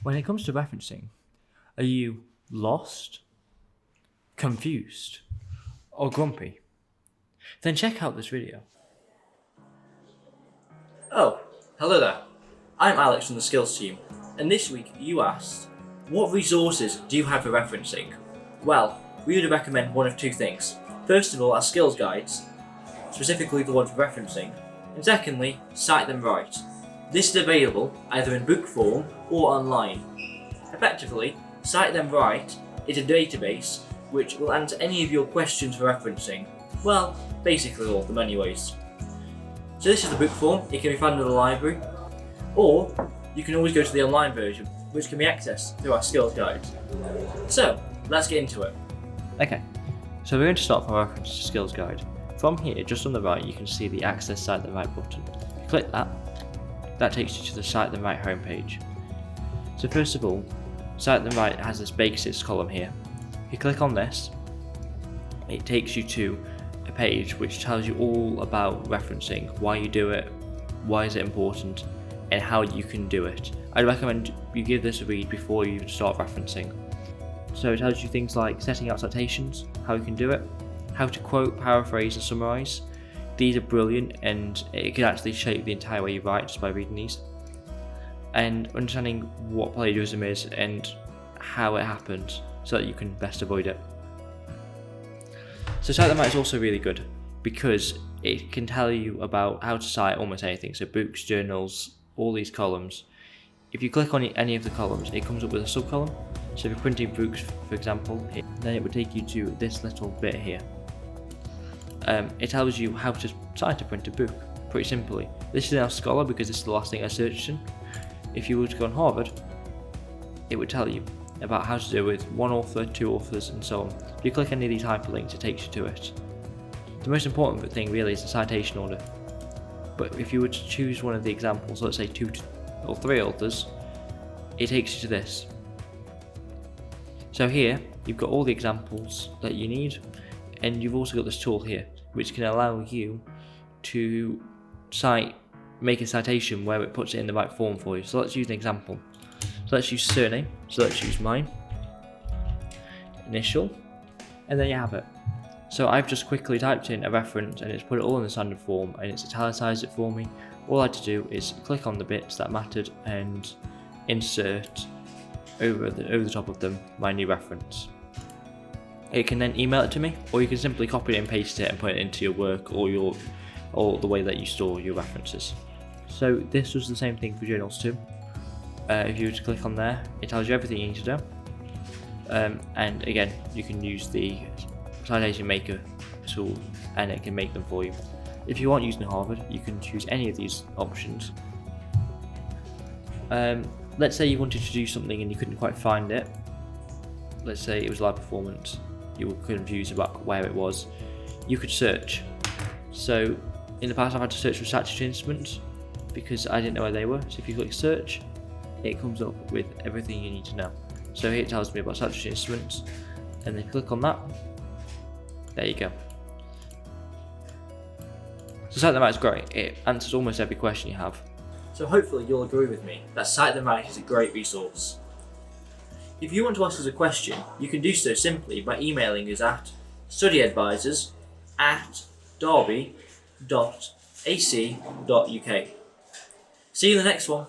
When it comes to referencing, are you lost, confused, or grumpy? Then check out this video. Oh, hello there. I'm Alex from the Skills team, and this week you asked, what resources do you have for referencing? Well, we would recommend one of two things. First of all, our skills guides, specifically the ones for referencing, and secondly, Cite them right. This is available either in book form or online. Effectively, Cite them right is a database which will answer any of your questions for referencing. Well, basically all of them anyways. So this is the book form, it can be found in the library, or you can always go to the online version, which can be accessed through our skills guides. So, let's get into it. Okay, so we're going to start from our reference to skills guide. From here, just on the right, you can see the Access Cite them right button. If you click that, that takes you to the Cite them right homepage. So first of all, Cite them right has this basics column here. If you click on this, it takes you to a page which tells you all about referencing, why you do it, why is it important, and how you can do it. I'd recommend you give this a read before you even start referencing. So it tells you things like setting out citations, how you can do it, how to quote, paraphrase, and summarise. These are brilliant, and it can actually shape the entire way you write just by reading these. And understanding what plagiarism is and how it happens so that you can best avoid it. So Cite them right is also really good because it can tell you about how to cite almost anything, so books, journals, all these columns. If you click on any of the columns, it comes up with a sub-column. So if you're printing books, for example, then it would take you to this little bit here. It tells you how to cite a printed book, pretty simply. This is now Scholar because this is the last thing I searched in. If you were to go on Harvard, it would tell you about how to do it with one author, two authors, and so on. If you click any of these hyperlinks, it takes you to it. The most important thing really is the citation order. But if you were to choose one of the examples, let's say 2 or 3 authors, it takes you to this. So here, you've got all the examples that you need, and you've also got this tool here, which can allow you to make a citation where it puts it in the right form for you. So let's use an example. So let's use surname, so let's use mine, initial, and there you have it. So I've just quickly typed in a reference and it's put it all in the standard form and it's italicized it for me. All I had to do is click on the bits that mattered and insert over the top of them my new reference. It can then email it to me, or you can simply copy it and paste it and put it into your work or the way that you store your references. So this was the same thing for journals too. If you were to click on there, it tells you everything you need to do. And again, you can use the citation maker tool and it can make them for you. If you aren't using Harvard, you can choose any of these options. Let's say you wanted to do something and you couldn't quite find it. Let's say it was live performance, you were confused about where it was. You could search. So in the past I've had to search for statutory instruments because I didn't know where they were. So if you click search, it comes up with everything you need to know. So here it tells me about statutory instruments, and then click on that. There you go. So Cite them right is great. It answers almost every question you have. So hopefully you'll agree with me that Cite them right is a great resource. If you want to ask us a question, you can do so simply by emailing us at studyadvisors@derby.ac.uk. See you in the next one.